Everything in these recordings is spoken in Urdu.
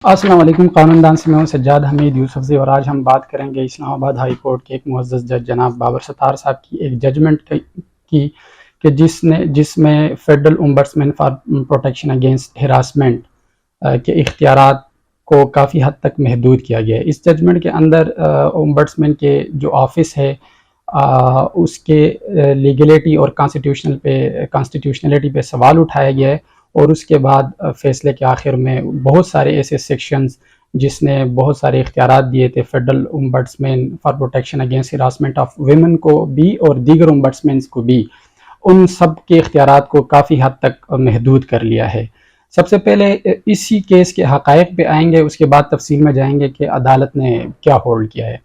السلام علیکم، قانون دان سے میں ہوں سجاد حمید یوسفزئی، اور آج ہم بات کریں گے اسلام آباد ہائی کورٹ کے ایک معزز جج جناب بابر ستار صاحب کی ایک ججمنٹ کی کہ جس میں federal ombudsman for protection against harassment کے اختیارات کو کافی حد تک محدود کیا گیا ہے۔ اس ججمنٹ کے اندر امبڈسمین کے جو آفس ہے اس کے لیگلٹی اور کانسٹیٹیوشنلٹی پہ سوال اٹھایا گیا ہے، اور اس کے بعد فیصلے کے آخر میں بہت سارے ایسے سیکشنز جس نے بہت سارے اختیارات دیے تھے federal ombudsman for protection against harassment of women کو بھی اور دیگر امبڈسمینز کو بھی، ان سب کے اختیارات کو کافی حد تک محدود کر لیا ہے۔ سب سے پہلے اسی کیس کے حقائق پہ آئیں گے، اس کے بعد تفصیل میں جائیں گے کہ عدالت نے کیا ہولڈ کیا ہے۔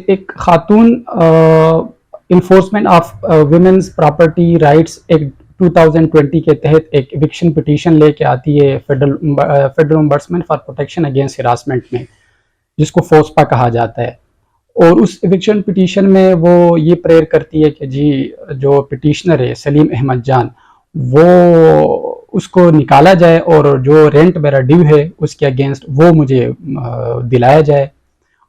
ایک خاتون enforcement of women's property rights act 2020 کے تحت ایک ایوکشن پٹیشن لے کے آتی ہے federal ombudsman for protection against harassment میں، جس کو فوسپا کہا جاتا ہے۔ اور اس ایوکشن پٹیشن میں وہ یہ پریئر کرتی ہے کہ جی جو پٹیشنر ہے سلیم احمد جان، وہ اس کو نکالا جائے اور جو رینٹ میرا ڈیو ہے اس کے اگینسٹ وہ مجھے دلایا جائے۔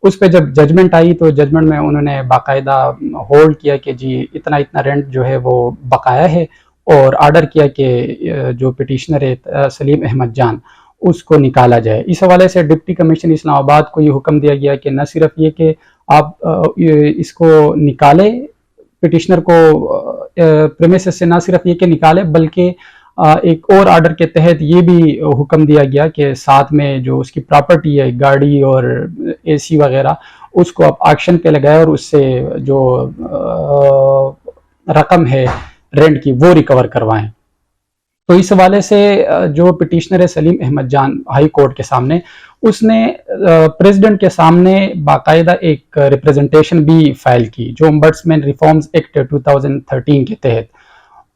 اس پہ جب ججمنٹ آئی تو ججمنٹ میں انہوں نے باقاعدہ ہولڈ کیا کہ جی اتنا رینٹ جو ہے وہ بقایا ہے، اور آرڈر کیا کہ جو پٹیشنر ہے سلیم احمد جان اس کو نکالا جائے۔ اس حوالے سے ڈپٹی کمشنر اسلام آباد کو یہ حکم دیا گیا کہ نہ صرف یہ کہ آپ اس کو نکالے، پٹیشنر کو پریمیسز سے نہ صرف یہ کہ نکالے، بلکہ ایک اور آرڈر کے تحت یہ بھی حکم دیا گیا کہ ساتھ میں جو اس کی پراپرٹی ہے، گاڑی اور اے سی وغیرہ، اس کو آپ آکشن پہ لگائے اور اس سے جو رقم ہے رینٹ کی وہ ریکور کروائیں۔ تو اس حوالے سے جو پٹیشنر ہے سلیم احمد جان ہائی کورٹ کے سامنے، اس نے پریزیڈنٹ کے سامنے باقاعدہ ایک ریپریزنٹیشن بھی فائل کی جو امبڈسمین ریفارمز ایکٹ 2013 کے تحت۔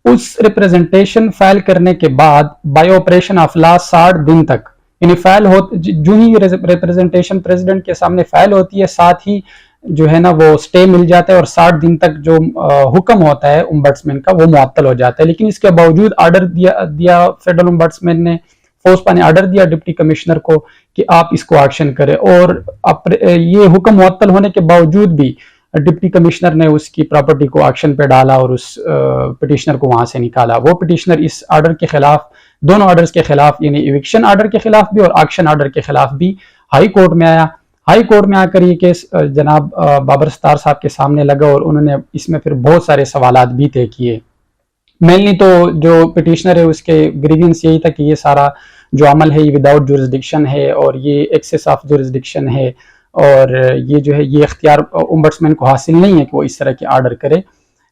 اس ریپریزنٹیشن فائل کرنے کے بعد بائی آپریشن آف لا 60 دن تک، یعنی فائل جو ہی ریپریزنٹیشن پریزیڈنٹ کے سامنے فائل ہوتی ہے، ساتھ ہی جو ہے نا وہ سٹے مل جاتا ہے، اور 60 دن تک جو حکم ہوتا ہے امبڈسمین کا وہ معطل ہو جاتا ہے۔ لیکن اس کے باوجود آرڈر دیا فیڈرل امبڈسمین نے، فوسپا نے آرڈر دیا ڈپٹی کمشنر کو کہ آپ اس کو ایکشن کریں، اور یہ حکم معطل ہونے کے باوجود بھی ڈپٹی کمشنر نے اس کی پراپرٹی کو ایکشن پہ ڈالا اور اس پٹیشنر کو وہاں سے نکالا۔ وہ پٹیشنر اس آرڈر کے خلاف، دونوں آرڈرز کے خلاف، یعنی ایوکشن آرڈر کے خلاف بھی اور ایکشن آرڈر کے خلاف بھی ہائی کورٹ میں آیا۔ ہائی کورٹ میں آ کر یہ کیس جناب بابر ستار صاحب کے سامنے لگا، اور انہوں نے اس میں پھر بہت سارے سوالات بھی طے کیے۔ مینلی تو جو پٹیشنر ہے اس کے گریوینس یہی تھا کہ یہ سارا جو عمل ہے یہ وداؤٹ جورسڈکشن ہے، اور یہ ایکسیس آف جورسڈکشن ہے، اور یہ جو ہے یہ اختیار امبڈسمین کو حاصل نہیں ہے کہ وہ اس طرح کے آرڈر کرے۔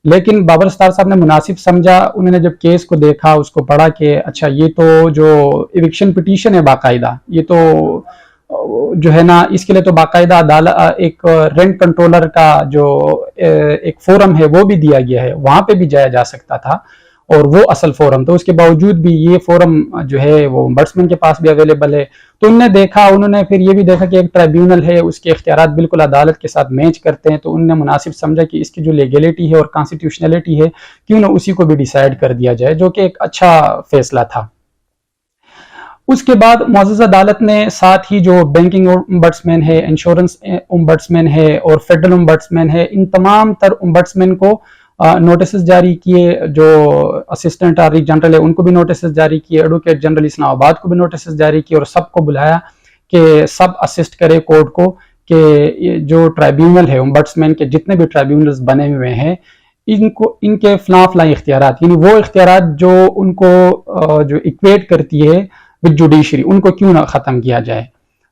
لیکن بابر ستار صاحب نے مناسب سمجھا، انہوں نے جب کیس کو دیکھا، اس کو پڑھا کہ اچھا یہ تو جو ایوکشن پٹیشن ہے باقاعدہ، یہ تو جو ہے نا اس کے لیے تو باقاعدہ ایک رینٹ کنٹرولر کا جو ایک فورم ہے وہ بھی دیا گیا ہے، وہاں پہ بھی جایا جا سکتا تھا، اور وہ اصل فورم تو اس کے باوجود بھی یہ فورم جو ہے وہ امبڈسمین کے پاس بھی اویلیبل ہے۔ تو انہوں نے پھر یہ بھی دیکھا کہ ایک ٹرائیبیونل ہے، اس کے اختیارات بالکل عدالت کے ساتھ میچ کرتے ہیں، تو انہوں نے مناسب سمجھا کہ اس کی جو لیگلٹی ہے اور کانسٹیٹیوشنلٹی ہے کیوں نہ اسی کو بھی ڈیسائیڈ کر دیا جائے، جو کہ ایک اچھا فیصلہ تھا۔ اس کے بعد معزز عدالت نے ساتھ ہی جو بینکنگ امبڈسمین ہے، انشورنس امبڈسمین ہے اور فیڈرل امبڈسمین ہے، ان تمام تر امبڈسمین کو نوٹسز جاری کیے، جو اسسٹنٹ اٹارنی جنرل ہے ان کو بھی نوٹسز جاری کیے، ایڈوکیٹ جنرل اسلام آباد کو بھی نوٹسز جاری کیے، اور سب کو بلایا کہ سب اسسٹ کرے کورٹ کو کہ جو ٹرائیبیونل ہے امبڈسمین کے جتنے بھی ٹرائیبیونلز بنے ہوئے ہیں ان کے فلاں اختیارات، یعنی وہ اختیارات جو ان کو جو ایکویٹ کرتی ہے وتھ جوڈیشری، ان کو کیوں نہ ختم کیا جائے۔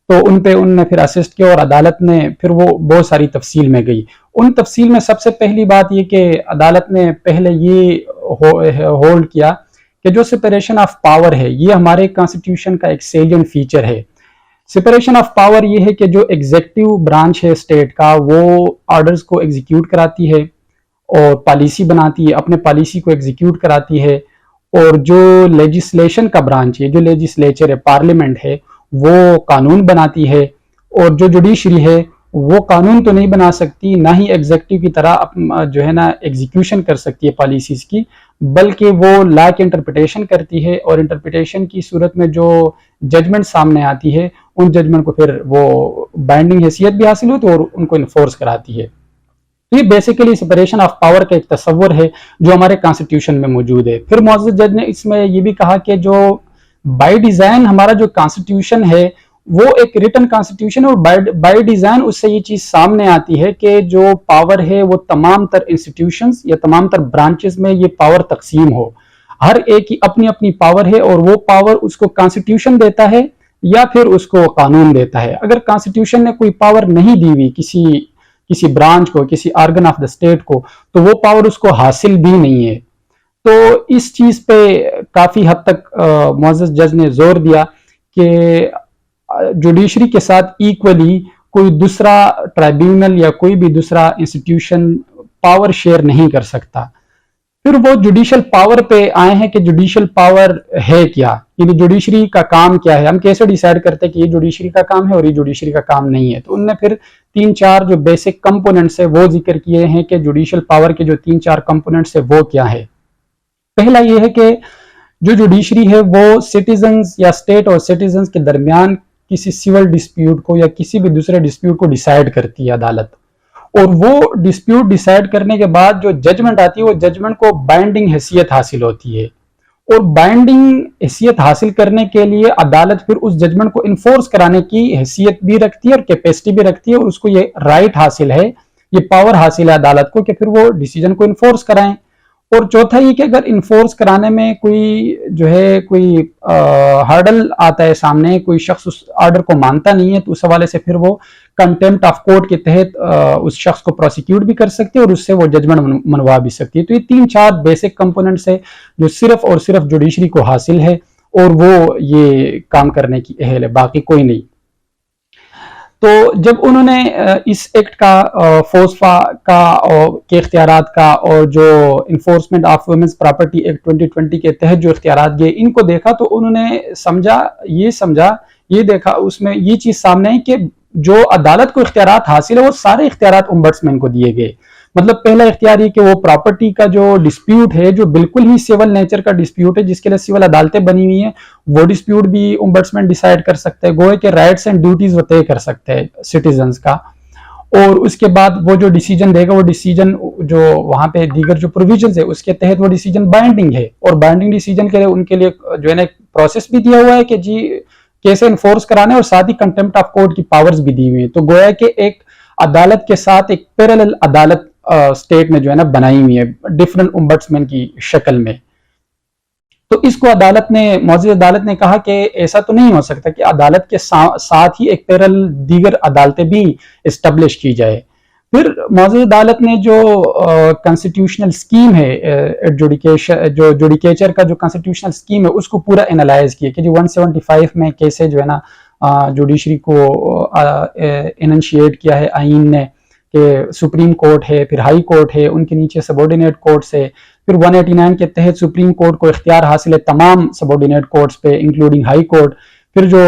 تو ان پہ انہوں نے پھر اسسٹ کیا، اور عدالت نے پھر وہ بہت ساری تفصیل میں گئی۔ ان تفصیل میں سب سے پہلی بات یہ کہ عدالت نے پہلے یہ ہولڈ کیا کہ جو سپریشن آف پاور ہے یہ ہمارے کانسٹیٹیوشن کا ایک سیلینٹ فیچر ہے۔ سپریشن آف پاور یہ ہے کہ جو ایگزیکٹو برانچ ہے اسٹیٹ کا، وہ آرڈرز کو ایگزیکیوٹ کراتی ہے اور پالیسی بناتی ہے، اپنے پالیسی کو ایگزیکیوٹ کراتی ہے، اور جو لیجسلیشن کا برانچ ہے، جو لیجسلیچر ہے، پارلیمنٹ ہے، وہ قانون بناتی ہے، اور جو جوڈیشری ہے وہ قانون تو نہیں بنا سکتی، نہ ہی ایگزیکٹو کی طرح جو ہے نا ایگزیکیوشن کر سکتی ہے پالیسیز کی، بلکہ وہ لا کی انٹرپریٹیشن کرتی ہے، اور انٹرپریٹیشن کی صورت میں جو ججمنٹ سامنے آتی ہے ان ججمنٹ کو پھر وہ بائنڈنگ حیثیت بھی حاصل ہوتی ہے اور ان کو انفورس کراتی ہے. تو یہ بیسیکلی سپریشن آف پاور کا ایک تصور ہے جو ہمارے کانسٹیٹیوشن میں موجود ہے. پھر معزز جج نے اس میں یہ بھی کہا کہ جو بائی ڈیزائن ہمارا جو کانسٹیٹیوشن ہے وہ ایک ریٹن کانسٹیٹیوشن ہے، اور بائی ڈیزائن اس سے یہ چیز سامنے آتی ہے کہ جو پاور ہے وہ تمام تر انسٹیٹیوشنز یا تمام تر برانچز میں یہ پاور تقسیم ہو، ہر ایک کی اپنی اپنی پاور ہے، اور وہ پاور اس کو کانسٹیٹیوشن دیتا ہے یا پھر اس کو قانون دیتا ہے. اگر کانسٹیٹیوشن نے کوئی پاور نہیں دی ہوئی کسی برانچ کو، کسی آرگن آف دا اسٹیٹ کو، تو وہ پاور اس کو حاصل بھی نہیں ہے. تو اس چیز پہ کافی حد تک معزز جج نے زور دیا کہ جوڈیشری کے ساتھ ایکولی کوئی دوسرا ٹرائبیونل یا کوئی بھی دوسرا انسٹیٹیوشن پاور شیئر نہیں کر سکتا. پھر وہ جوڈیشل پاور پہ آئے ہیں کہ جوڈیشل پاور ہے کیا، یعنی جوڈیشری کا کام کیا ہے، ہم کیسے ڈیسائیڈ کرتے ہیں کہ یہ جوڈیشری کا کام ہے اور یہ جوڈیشری کا کام نہیں ہے. تو ان نے پھر 3-4 جو بیسک کمپوننٹس ہیں وہ ذکر کیے ہیں کہ جوڈیشل پاور کے جو 3-4 کمپوننٹس ہیں وہ کیا ہے. پہلا یہ ہے کہ جو جوڈیشری ہے وہ سٹیزنز یا اسٹیٹ اور سٹیزنز کے درمیان کسی سیول ڈسپیوٹ کو یا کسی بھی دوسرے ڈسپیوٹ کو ڈیسائیڈ کرتی ہے عدالت، اور وہ ڈسپیوٹ ڈیسائیڈ کرنے کے بعد جو ججمنٹ آتی ہے وہ ججمنٹ کو بائنڈنگ حیثیت حاصل ہوتی ہے، اور بائنڈنگ حیثیت حاصل کرنے کے لیے عدالت پھر اس ججمنٹ کو انفورس کرانے کی حیثیت بھی رکھتی ہے اور کیپیسٹی بھی رکھتی ہے، اور اس کو یہ رائٹ حاصل ہے، یہ پاور حاصل ہے عدالت کو کہ پھر وہ ڈیسیجن کو انفورس کرائیں. اور چوتھا یہ کہ اگر انفورس کرانے میں کوئی ہرڈل آتا ہے سامنے، کوئی شخص اس آرڈر کو مانتا نہیں ہے، تو اس حوالے سے پھر وہ کنٹمپٹ آف کورٹ کے تحت اس شخص کو پروسیکیوٹ بھی کر سکتی ہے اور اس سے وہ ججمنٹ منوا بھی سکتی ہے. تو یہ 3-4 بیسک کمپوننٹس ہے جو صرف اور صرف جوڈیشری کو حاصل ہے اور وہ یہ کام کرنے کی اہل ہے، باقی کوئی نہیں. تو جب انہوں نے اس ایکٹ کا فوسفا کا کے اختیارات کا اور جو enforcement of women's property act 2020 کے تحت جو اختیارات گئے ان کو دیکھا، تو انہوں نے یہ دیکھا اس میں یہ چیز سامنے ہے کہ جو عدالت کو اختیارات حاصل ہے وہ سارے اختیارات امبڈسمین کو دیے گئے. مطلب پہلا اختیار یہ کہ وہ پراپرٹی کا جو ڈسپیوٹ ہے، جو بالکل ہی سیول نیچر کا ڈسپیوٹ ہے جس کے لیے سیول عدالتیں بنی ہوئی ہیں، وہ ڈسپیوٹ بھی امبڈسمین ڈیسائیڈ کر سکتے ہیں، گوئے کہ رائٹس اینڈ ڈیوٹیز وہ طے کر سکتے ہیں سٹیزنز کا. اور اس کے بعد وہ جو ڈیسیجن دے گا، وہ ڈیسیجن جو وہاں پہ دیگر جو پروویژنز ہے اس کے تحت وہ ڈیسیجن بائنڈنگ ہے، اور بائنڈنگ ڈیسیجن کے لیے ان کے لیے جو ہے نا ایک پروسیس بھی دیا ہوا ہے کہ جی کیسے انفورس کرانے، اور ساتھ ہی کنٹمپٹ آف کورٹ کی پاورز بھی دی ہوئی ہیں. تو گویا کہ ایک عدالت کے ساتھ ایک پیرالل عدالت اسٹیٹ میں جو ہے نا بنائی ہوئی ہے ڈفرنٹ امبڈسمین کی شکل میں. تو اس کو معزز عدالت نے کہا کہ ایسا تو نہیں ہو سکتا کہ عدالت کے ساتھ ہی ایک پیرالل دیگر عدالتیں بھی اسٹیبلش کی جائے. پھر معزز عدالت نے جو کانسٹیٹیوشنل اسکیم ہے جو جوڈیکیچر کا جو کانسٹیٹیوشنل اسکیم ہے اس کو پورا انالائز کیا کہ جو 175 میں کیسے جو ہے نا جوڈیشری کو اننشیٹ کیا ہے آئین نے، کہ سپریم کورٹ ہے، پھر ہائی کورٹ ہے، ان کے نیچے سبارڈینیٹ کورٹس ہے، پھر 189 کے تحت سپریم کورٹ کو اختیار حاصل ہے تمام سبارڈینیٹ کورٹس پہ انکلوڈنگ ہائی کورٹ، پھر جو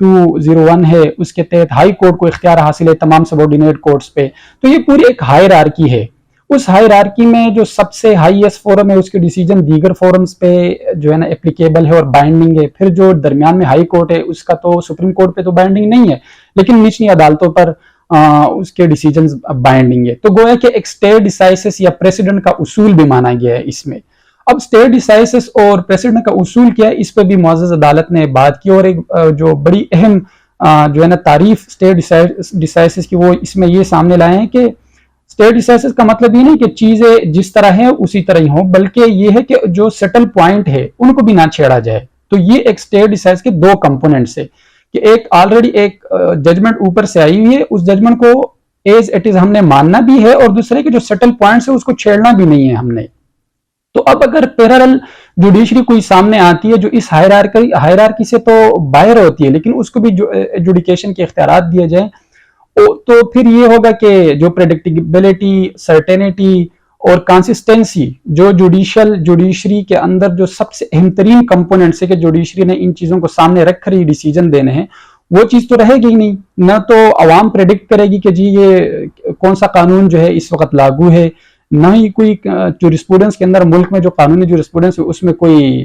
201 ہے اس کے تحت ہائی کورٹ کو اختیار حاصل ہے تمام سبارڈینیٹ کورٹس پہ. تو یہ پوری ایک ہائرارکی ہے. اس ہائرارکی میں جو سب سے ہائیسٹ فورم ہے اس کے ڈیسیجن دیگر فورمز پہ جو ہے نا اپلیکیبل ہے اور بائنڈنگ ہے. پھر جو درمیان میں ہائی کورٹ ہے اس کا تو سپریم کورٹ پہ تو بائنڈنگ نہیں ہے، لیکن نچلی عدالتوں پر اس کے ڈیسیجنز بائنڈنگ ہے. تو گویا کہ ایک اسٹیٹ ڈیسائسس یا پریسیڈنٹ کا اصول بھی مانا گیا ہے اس میں. اب اسٹیٹ ڈیسائسس اور پریسیڈنٹ کا اصول کیا ہے، اس پہ بھی معزز عدالت نے بات کی، اور ایک جو بڑی اہم جو ہے نا تعریف اسٹیٹ ڈیسائسس کی وہ اس میں یہ سامنے لائے ہیں کہ اسٹیٹ ڈیسائسس کا مطلب یہ نہیں کہ چیزیں جس طرح ہیں اسی طرح ہی ہوں، بلکہ یہ ہے کہ جو سیٹل پوائنٹ ہے ان کو بھی نہ چھیڑا جائے. تو یہ ایک اسٹیٹ ڈیسائسس کے 2 کمپوننٹس ہے کہ ایک آلریڈی ایک ججمنٹ اوپر سے آئی ہوئی ہے، اس ججمنٹ کو ایز اٹ از ہم نے ماننا بھی ہے، اور دوسرے کے جو سیٹل پوائنٹس ہے اس کو چھیڑنا بھی نہیں ہے ہم نے. تو اب اگر پیرالل جوڈیشری کوئی سامنے آتی ہے جو اس ہائرارکی سے تو باہر ہوتی ہے لیکن اس کو بھی ایڈجوڈیکیشن کے اختیارات دیے جائیں، تو پھر یہ ہوگا کہ جو پریڈکٹیبلٹی، سرٹینٹی اور کنسسٹنسی جو جوڈیشری کے اندر جو سب سے اہم ترین کمپوننٹس ہے کہ جوڈیشری نے ان چیزوں کو سامنے رکھ کر ہی ڈیسیجن دینے ہیں، وہ چیز تو رہے گی ہی نہیں. نہ تو عوام پریڈکٹ کرے گی کہ جی یہ کون سا قانون جو ہے اس وقت لاگو ہے، نہ ہی کوئی جورسپروڈنس کے اندر ملک میں جو قانونی جورسپروڈنس ہے اس میں کوئی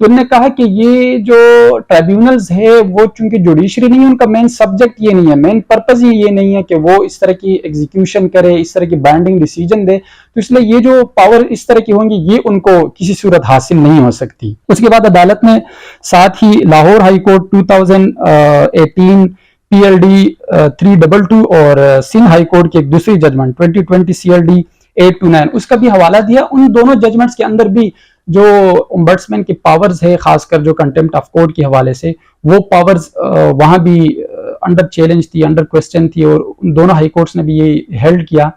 تو انہوں نے کہا کہ یہ جو ٹریبیونلز ہے وہ چونکہ جوڈیشری نہیں ہے، ان کا مین سبجیکٹ یہ نہیں ہے، مین پرپز ہی یہ نہیں ہے کہ وہ اس طرح کی ایگزیکیوشن کرے، اس طرح کی بائنڈنگ ڈیسیجن دے، تو اس لیے یہ جو پاور اس طرح کی ہوں گی یہ ان کو کسی صورت حاصل نہیں ہو سکتی۔ اس کے بعد عدالت نے ساتھ ہی Lahore high court 2018 P L D 322 اور سندھ ہائی کورٹ کی ایک دوسری ججمنٹ 2020 سی ایل ڈی 829 اس کا بھی حوالہ دیا۔ ان دونوں ججمنٹس کے اندر بھی جو امبڈسمین کی پاورز ہے، خاص کر جو کنٹمپٹ آف کورٹ کے حوالے سے، وہ پاورز وہاں بھی انڈر چیلنج تھی، انڈر کوسچن تھی، اور ان دونوں ہائی کورٹس نے بھی یہ ہیلڈ کیا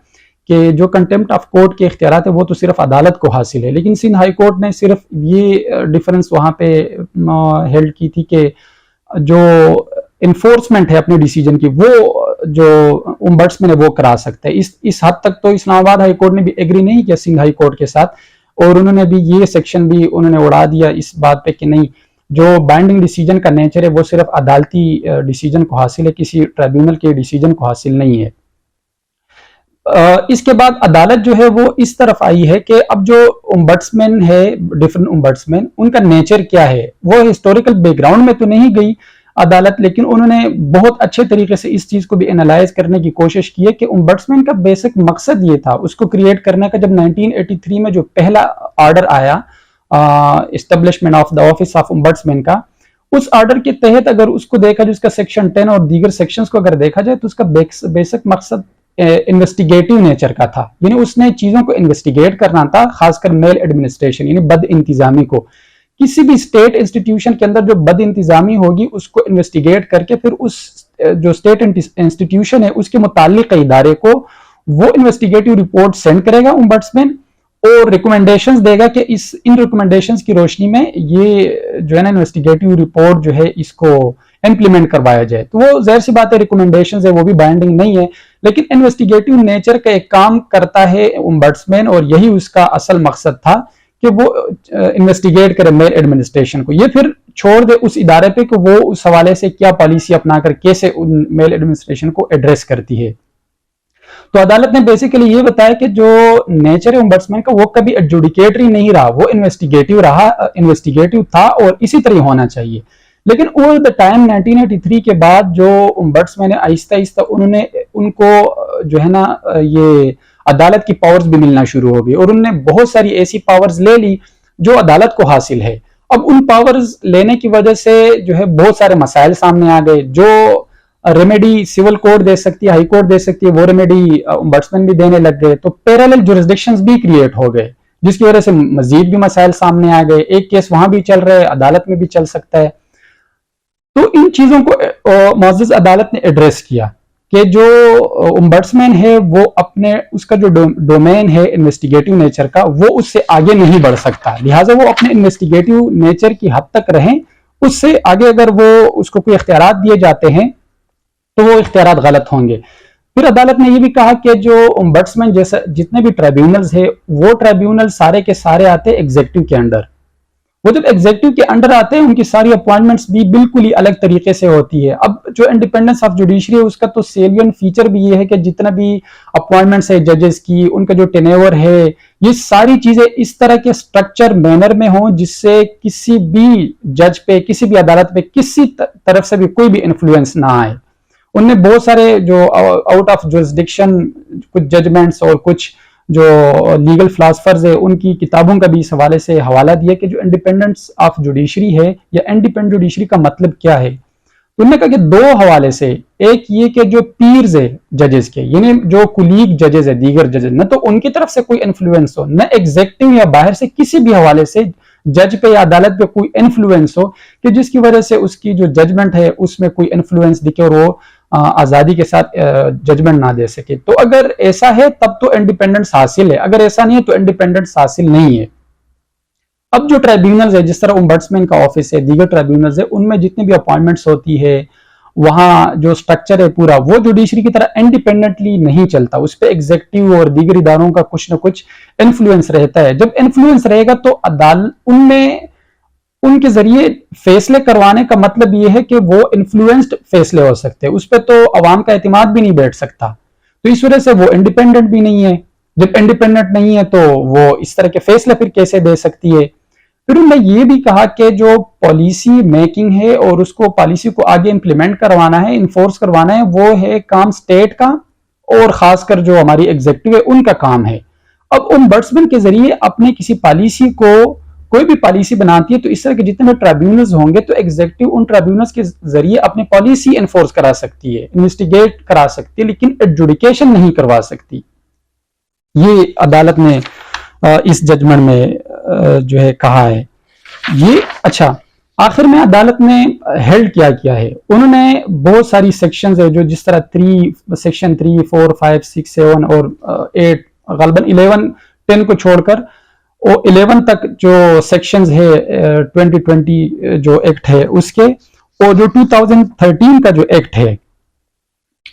کہ جو کنٹمپٹ آف کورٹ کے اختیارات ہیں وہ تو صرف عدالت کو حاصل ہے، لیکن سندھ ہائی کورٹ نے صرف یہ ڈیفرنس وہاں پہ ہیلڈ کی تھی کہ جو انفورسمنٹ ہے اپنے ڈیسیجن کی وہ جو امبڈسمین ہے وہ کرا سکتا ہے۔ اس حد تک تو اسلام آباد ہائی کورٹ نے بھی ایگری نہیں کیا سندھ ہائی کورٹ کے ساتھ، اور انہوں نے بھی یہ سیکشن بھی انہوں نے اڑا دیا اس بات پہ کہ نہیں، جو بائنڈنگ ڈیسیجن کا نیچر ہے وہ صرف عدالتی ڈیسیجن کو حاصل ہے، کسی ٹریبیونل کے ڈیسیجن کو حاصل نہیں ہے۔ اس کے بعد عدالت جو ہے وہ اس طرف آئی ہے کہ اب جو امبڈسمین ہے، ڈیفرنٹ امبڈسمین، ان کا نیچر کیا ہے۔ وہ ہسٹوریکل بیک گراؤنڈ میں تو نہیں گئی عدالت، لیکن انہوں نے بہت اچھے طریقے سے اس چیز کو بھی انالائز کرنے کی کوشش کی ہے کہ امبڈسمین کا بیسک مقصد یہ تھا اس کو کریٹ کرنے کا۔ جب 1983 میں جو پہلا آرڈر آیا establishment of the office of ombudsman کا، اس آرڈر کے تحت اگر اس کو دیکھا جائے، اس کا سیکشن 10 اور دیگر سیکشنز کو اگر دیکھا جائے، تو اس کا بیسک مقصد انویسٹیگیٹو نیچر کا تھا، یعنی اس نے چیزوں کو انویسٹیگیٹ کرنا تھا، خاص کر میل ایڈمنسٹریشن یعنی بد انتظامی کو۔ کسی بھی اسٹیٹ انسٹیٹیوشن کے اندر جو بد انتظامی ہوگی اس کو انویسٹیگیٹ کر کے پھر اس جو اسٹیٹ انسٹیٹیوشن ہے اس کے متعلق ادارے کو وہ انویسٹیگیٹو رپورٹ سینڈ کرے گا امبڈسمین، اور ریکمنڈیشنز دے گا کہ ان ریکمنڈیشنز کی روشنی میں یہ جو ہے نا انویسٹیگیٹو رپورٹ جو ہے اس کو امپلیمنٹ کروایا جائے۔ تو وہ ظاہر سی بات ہے ریکمنڈیشنز ہے وہ بھی بائنڈنگ نہیں ہے، لیکن انویسٹیگیٹو نیچر کا ایک کام کرتا ہے امبڈسمین، اور یہی اس کا اصل مقصد تھا کہ وہ انویسٹیگیٹ کرے میل ایڈمنسٹریشن کو۔ یہ پھر چھوڑ دے اس ادارے پہ کہ وہ اس حوالے سے کیا پالیسی اپنا کر کیسے ان میل ایڈمنسٹریشن کو ایڈریس کرتی ہے۔ تو عدالت نے بیسیکلی یہ بتایا کہ جو نیچر ہے امبڈسمین کا وہ کبھی ایڈجوڈیکیٹری نہیں رہا، وہ انویسٹیگیٹو تھا اور اسی طرح ہونا چاہیے۔ لیکن اوور دا ٹائم 1983 کے بعد جو امبڈسمین آہستہ آہستہ انہوں نے ان کو جو ہے نا یہ عدالت کی پاورز بھی ملنا شروع ہو گئی، اور انہوں نے بہت ساری ایسی پاورز لے لی جو عدالت کو حاصل ہے۔ اب ان پاورز لینے کی وجہ سے جو ہے بہت سارے مسائل سامنے آ گئے۔ جو ریمیڈی سول کورٹ دے سکتی ہے، ہائی کورٹ دے سکتی ہے، وہ ریمیڈی امبڈسمین بھی دینے لگ گئے، تو پیرالل جورسڈکشنز بھی کریٹ ہو گئے، جس کی وجہ سے مزید بھی مسائل سامنے آ گئے۔ ایک کیس وہاں بھی چل رہا ہے، عدالت میں بھی چل سکتا ہے۔ تو ان چیزوں کو معزز عدالت نے ایڈریس کیا کہ جو امبڈسمین ہے وہ اپنے اس کا جو ڈومین ہے انویسٹیگیٹو نیچر کا وہ اس سے آگے نہیں بڑھ سکتا، لہٰذا وہ اپنے انویسٹیگیٹو نیچر کی حد تک رہیں، اس سے آگے اگر وہ اس کو کوئی اختیارات دیے جاتے ہیں تو وہ اختیارات غلط ہوں گے۔ پھر عدالت نے یہ بھی کہا کہ جو امبڈسمین جیسا جتنے بھی ٹریبیونلز ہیں وہ ٹریبیونل سارے کے سارے آتے ہیں ایگزیکٹو کے انڈر، وہ جب ایگزیکٹو کے انڈر آتے ہیں ان کی ساری اپوائنٹمنٹس بھی بالکل ہی الگ طریقے سے ہوتی ہے۔ اب جو انڈیپینڈنس آف جوڈیشری ہے اس کا تو سیلین فیچر بھی یہ ہے کہ جتنا بھی اپوائنٹمنٹس ہے ججز کی، ان کا جو ٹینیور ہے، یہ ساری چیزیں اس طرح کے سٹرکچر مینر میں ہوں جس سے کسی بھی جج پہ، کسی بھی عدالت پہ کسی طرف سے بھی کوئی بھی انفلوئنس نہ آئے۔ ان نے بہت سارے جو آؤٹ آف جورسڈکشن کچھ ججمنٹس اور کچھ جو لیگل فلاسفرز ہیں ان کی کتابوں کا بھی اس حوالے سے حوالہ دیا کہ جو انڈیپینڈنس آف جوڈیشری ہے یا انڈیپینڈنٹ جوڈیشری کا مطلب کیا ہے۔ تو انہوں نے کہا کہ دو حوالے سے، ایک یہ کہ جو پیئرز ہے ججز کے، یعنی جو کولیگ ججز ہے، دیگر ججز، نہ تو ان کی طرف سے کوئی انفلوئنس ہو، نہ ایگزیکٹو یا باہر سے کسی بھی حوالے سے جج پہ یا عدالت پہ کوئی انفلوئنس ہو کہ جس کی وجہ سے اس کی جو ججمنٹ ہے اس میں کوئی انفلوئنس دکھے اور وہ آزادی کے ساتھ ججمنٹ نہ دے سکے۔ تو اگر ایسا ہے تب تو انڈیپینڈنس حاصل ہے، اگر ایسا نہیں ہے تو انڈیپینڈنس حاصل نہیں ہے۔ اب جو ٹریبیونلز ہے، جس طرح امبڈسمین کا آفس ہے، دیگر ٹریبیونلز ہے، ان میں جتنی بھی اپوائنٹمنٹس ہوتی ہے، وہاں جو سٹرکچر ہے پورا وہ جوڈیشری کی طرح انڈیپینڈنٹلی نہیں چلتا، اس پہ ایگزیکٹو اور دیگر اداروں کا کچھ نہ کچھ انفلوئنس رہتا ہے۔ جب انفلوئنس رہے گا تو ان میں ان کے ذریعے فیصلے کروانے کا مطلب یہ ہے کہ وہ انفلوئنسڈ فیصلے ہو سکتے ہیں، اس پہ تو عوام کا اعتماد بھی نہیں بیٹھ سکتا، تو اس وجہ سے وہ انڈیپینڈنٹ بھی نہیں ہے۔ جب انڈیپینڈنٹ نہیں ہے تو وہ اس طرح کے فیصلے پھر کیسے دے سکتی ہے۔ پھر انہوں نے یہ بھی کہا کہ جو پالیسی میکنگ ہے اور اس کو پالیسی کو آگے امپلیمنٹ کروانا ہے، انفورس کروانا ہے، وہ ہے کام اسٹیٹ کا اور خاص کر جو ہماری ایگزیکٹو ہے ان کا کام ہے۔ اب امبڈسمن کے ذریعے اپنے کسی پالیسی کو، کوئی بھی پالیسی بناتی ہے تو اس طرح کے جتنے بھی ٹرائبیونلز ہوں گے تو ایگزیکٹو ان ٹرائبیونلز کے ذریعے اپنی پالیسی انفورس کرا سکتی ہے، انویسٹیگیٹ کرا سکتی ہے، لیکن ایڈجوڈیکیشن نہیں کروا سکتی۔ یہ عدالت نے اس ججمنٹ میں جو ہے کہا ہے یہ۔ اچھا، آخر میں عدالت نے ہیلڈ کیا ہے، انہوں نے بہت ساری سیکشنز ہے جو جس طرح سیکشن 3، 4، 5، 6، 7 اور 8 غالباً 11، 10 کو چھوڑ کر اور 11 تک جو سیکشنز ہے 2020 جو ایکٹ ہے اس کے، اور جو 2013 کا جو ایکٹ ہے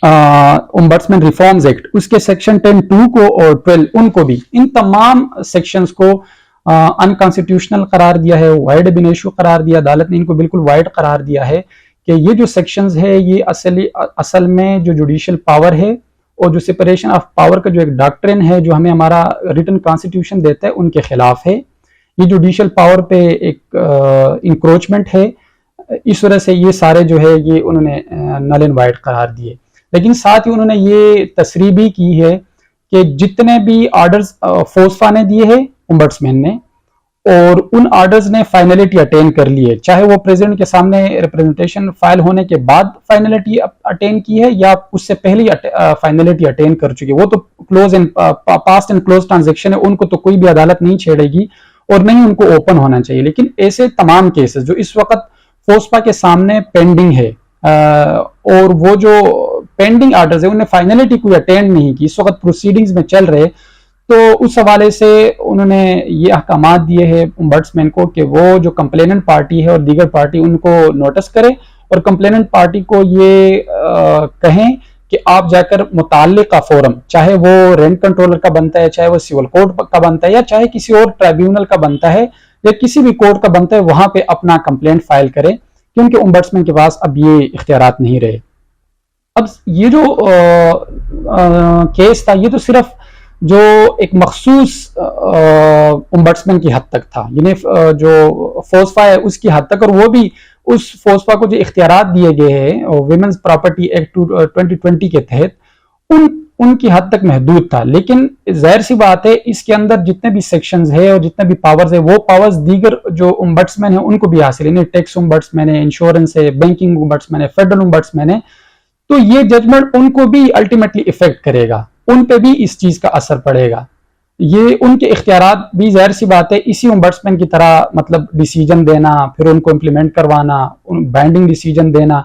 امبڈسمن ریفارمز ایکٹ، اس کے سیکشن 10(2) کو اور 12 ان کو بھی، ان تمام سیکشنز کو انکانسٹیٹیوشنل قرار دیا ہے، وائڈ اب انیشو قرار دیا۔ عدالت نے ان کو بالکل وائڈ قرار دیا ہے کہ یہ جو سیکشنز ہے یہ اصل میں جو جوڈیشل پاور ہے اور جو سپریشن آف پاور کا جو ایک ڈاکٹرن ہے جو ہمیں ہمارا ریٹن کانسٹیٹیوشن دیتا ہے ان کے خلاف ہے۔ یہ جوڈیشل پاور پہ ایک انکروچمنٹ ہے، اس وجہ سے یہ سارے جو ہے یہ انہوں نے نل اینڈ وائڈ قرار دیے۔ لیکن ساتھ ہی انہوں نے یہ تصریح بھی کی ہے کہ جتنے بھی آرڈرز فوسفا نے دیے ہیں امبڈسمن نے، اور ان آرڈرز نے فائنلٹی اٹین کر لی ہے، چاہے وہ پریزیڈنٹ کے سامنے ریپرزنٹیشن فائل ہونے کے بعد فائنلٹی اٹین کی ہے یا اس سے پہلے فائنلٹی اٹین کر چکی ہے، وہ تو close and past and close transaction ہے، ان کو تو کوئی بھی عدالت نہیں چھیڑے گی اور نہیں ان کو اوپن ہونا چاہیے۔ لیکن ایسے تمام کیسز جو اس وقت فوسفا کے سامنے پینڈنگ ہے اور وہ جو پینڈنگ آرڈرز ہیں انہیں فائنلٹی کوئی اٹینڈ نہیں کی، اس وقت پروسیڈنگز میں چل رہے، تو اس حوالے سے انہوں نے یہ احکامات دیے ہیں امبڈسمن کو کہ وہ جو کمپلیننٹ پارٹی ہے اور دیگر پارٹی ان کو نوٹس کرے اور کمپلیننٹ پارٹی کو یہ کہیں کہ آپ جا کر متعلقہ فورم، چاہے وہ رینٹ کنٹرولر کا بنتا ہے، چاہے وہ سول کورٹ کا بنتا ہے، یا چاہے کسی اور ٹرائبیونل کا بنتا ہے یا کسی بھی کورٹ کا بنتا ہے، وہاں پہ اپنا کمپلینٹ فائل کرے، کیونکہ امبڈسمن کے پاس اب یہ اختیارات نہیں رہے۔ اب یہ جو کیس تھا یہ تو صرف جو ایک مخصوص امبڈسمن کی حد تک تھا، یعنی جو فوسفا ہے اس کی حد تک، اور وہ بھی اس فوسفا کو جو اختیارات دیے گئے ہیں ویمنز پراپرٹی ایکٹ 2020 کے تحت ان کی حد تک محدود تھا۔ لیکن ظاہر سی بات ہے اس کے اندر جتنے بھی سیکشنز ہیں اور جتنے بھی پاورز ہیں وہ پاورز دیگر جو امبڈسمن ہیں ان کو بھی حاصل ہیں، ٹیکس امبڈسمن ہے، انشورنس ہے، بینکنگ امبڈسمن ہے، فیڈرل امبڈسمن ہے، تو یہ ججمنٹ ان کو بھی الٹیمیٹلی افیکٹ کرے گا، ان پہ بھی اس چیز کا اثر پڑے گا۔ یہ ان کے اختیارات بھی ظاہر سی بات ہے اسی امبڈسمن کی طرح مطلب ڈیسیجن دینا، پھر ان کو امپلیمنٹ کروانا، بائنڈنگ ڈیسیجن دینا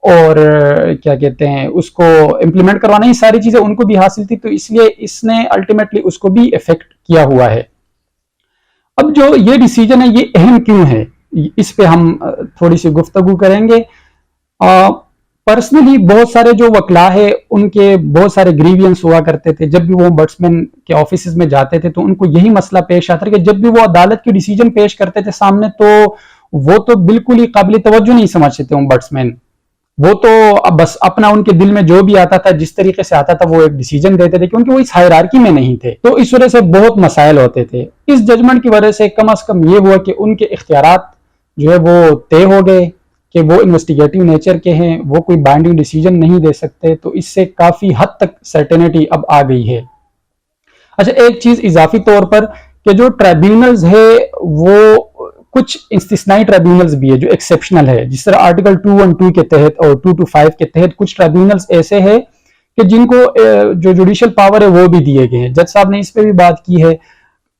اور کیا کہتے ہیں اس کو امپلیمنٹ کروانا، یہ ساری چیزیں ان کو بھی حاصل تھی، تو اس لیے اس نے الٹیمیٹلی اس کو بھی افیکٹ کیا ہوا ہے۔ اب جو یہ ڈیسیجن ہے یہ اہم کیوں ہے، اس پہ ہم تھوڑی سی گفتگو کریں گے۔ پرسنلی بہت سارے جو وکلا ہے ان کے بہت سارے گریوینس ہوا کرتے تھے، جب بھی وہ امبڈسمن کے آفیسز میں جاتے تھے تو ان کو یہی مسئلہ پیش آتا ہے کہ جب بھی وہ عدالت کی ڈیسیجن پیش کرتے تھے سامنے تو وہ تو بالکل ہی قابل توجہ نہیں سمجھتے تھے امبڈسمن، وہ تو بس اپنا ان کے دل میں جو بھی آتا تھا جس طریقے سے آتا تھا وہ ایک ڈیسیجن دیتے تھے، کیونکہ وہ اس ہائرارکی میں نہیں تھے، تو اس وجہ سے بہت مسائل ہوتے تھے۔ اس ججمنٹ کی وجہ سے کم از کم یہ ہوا کہ ان کے اختیارات جو ہے وہ طے ہو گئے کہ وہ انویسٹیگیٹو نیچر کے ہیں، وہ کوئی بائنڈنگ ڈیسیجن نہیں دے سکتے، تو اس سے کافی حد تک سرٹینٹی اب آ گئی ہے۔ اچھا، ایک چیز اضافی طور پر کہ جو ٹرائبیونلز ہے وہ کچھ استثنائی ٹرائبیونلز بھی ہے جو ایکسیپشنل ہے، جس طرح آرٹیکل 212 کے تحت اور 225 کے تحت کچھ ٹرائبیونلز ایسے ہیں کہ جن کو جو جوڈیشل پاور ہے وہ بھی دیے گئے ہیں، جج صاحب نے اس پہ بھی بات کی ہے،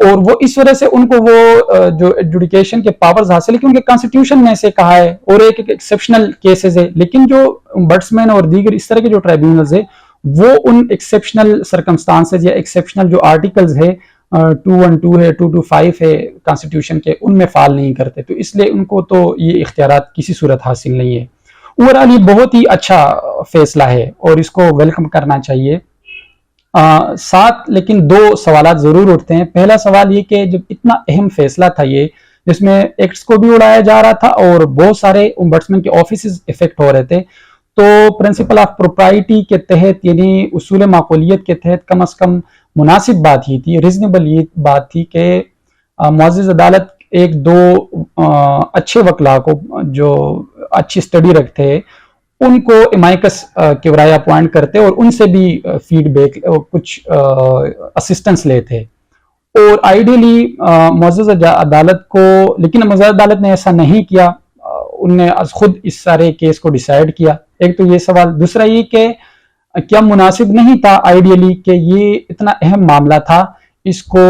اور وہ اس وجہ سے ان کو وہ جو ایڈجوڈیکیشن کے پاورز حاصل ہے کیونکہ کانسٹیٹیوشن میں سے کہا ہے، اور ایک ایکسیپشنل کیسز ہے۔ لیکن جو امبڈسمن اور دیگر اس طرح کے جو ٹرائبیونلز ہیں وہ ان ایکسیپشنل سرکمسٹانسز یا ایکسیپشنل جو آرٹیکلز ہے 212 ہے، 225 ہے کانسٹیٹیوشن کے، ان میں فعال نہیں کرتے، تو اس لیے ان کو تو یہ اختیارات کسی صورت حاصل نہیں ہے۔ اوورآل یہ بہت ہی اچھا فیصلہ ہے اور اس کو ویلکم کرنا چاہیے۔ ساتھ لیکن دو سوالات ضرور اٹھتے ہیں۔ پہلا سوال یہ کہ جب اتنا اہم فیصلہ تھا یہ، جس میں ایکٹس کو بھی اڑایا جا رہا تھا اور بہت سارے امبڈسمن کے آفیسز افیکٹ ہو رہے تھے، تو پرنسپل آف پروپرائٹی کے تحت یعنی اصول معقولیت کے تحت کم از کم مناسب بات یہ تھی، ریزنیبل یہ بات تھی کہ معزز عدالت ایک دو اچھے وکلا کو جو اچھی اسٹڈی رکھتے ان کو امائکس کے برائے اپوائنٹ کرتے اور ان سے بھی فیڈ بیک کچھ اسسٹنس لیتے، اور آئیڈیلی معزز عدالت کو، لیکن معزز عدالت نے ایسا نہیں کیا، ان نے از خود اس سارے کیس کو ڈیسائیڈ کیا۔ ایک تو یہ سوال، دوسرا یہ کہ کیا مناسب نہیں تھا آئیڈیلی کہ یہ اتنا اہم معاملہ تھا، اس کو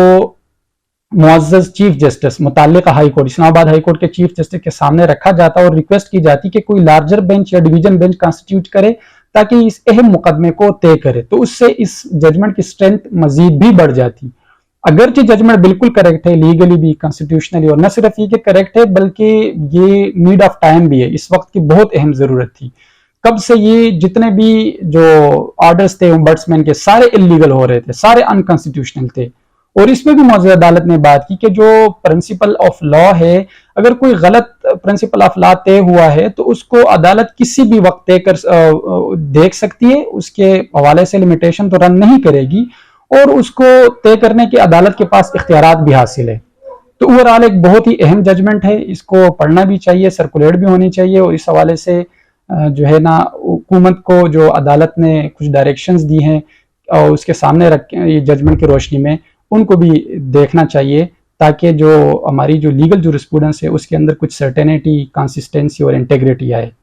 معزز چیف جسٹس متعلقہ ہائی کورٹ، اسلام آباد ہائی کورٹ کے چیف جسٹس کے سامنے رکھا جاتا اور ریکویسٹ کی جاتی کہ کوئی لارجر بینچ یا ڈویژن بینچ کانسٹیٹیوٹ کرے تاکہ اس اہم مقدمے کو طے کرے، تو اس سے اس ججمنٹ کی اسٹرینتھ مزید بھی بڑھ جاتی۔ اگرچہ ججمنٹ بالکل کریکٹ ہے، لیگلی بھی، کانسٹیٹیوشنلی، اور نہ صرف یہ کہ کریکٹ ہے بلکہ یہ نیڈ آف ٹائم بھی ہے، اس وقت کی بہت اہم ضرورت تھی۔ کب سے یہ جتنے بھی جو آرڈرز تھے امبڈسمین کے سارے اللیگل ہو رہے تھے، سارے انکانسٹیٹیوشنل تھے، اور اس میں بھی معزز عدالت نے بات کی کہ جو پرنسپل آف لا ہے، اگر کوئی غلط پرنسپل آف لا طے ہوا ہے تو اس کو عدالت کسی بھی وقت طے کر دیکھ سکتی ہے، اس کے حوالے سے لمیٹیشن تو رن نہیں کرے گی، اور اس کو طے کرنے کی عدالت کے پاس اختیارات بھی حاصل ہے۔ تو اوورآل ایک بہت ہی اہم ججمنٹ ہے، اس کو پڑھنا بھی چاہیے، سرکولیٹ بھی ہونی چاہیے، اور اس حوالے سے جو ہے نا حکومت کو جو عدالت نے کچھ ڈائریکشنز دی ہیں اور اس کے سامنے رکھ یہ ججمنٹ کی روشنی میں ان کو بھی دیکھنا چاہیے، تاکہ جو ہماری جو لیگل جورسپروڈنس ہے اس کے اندر کچھ سرٹینٹی، کنسسٹنسی اور انٹیگریٹی آئے۔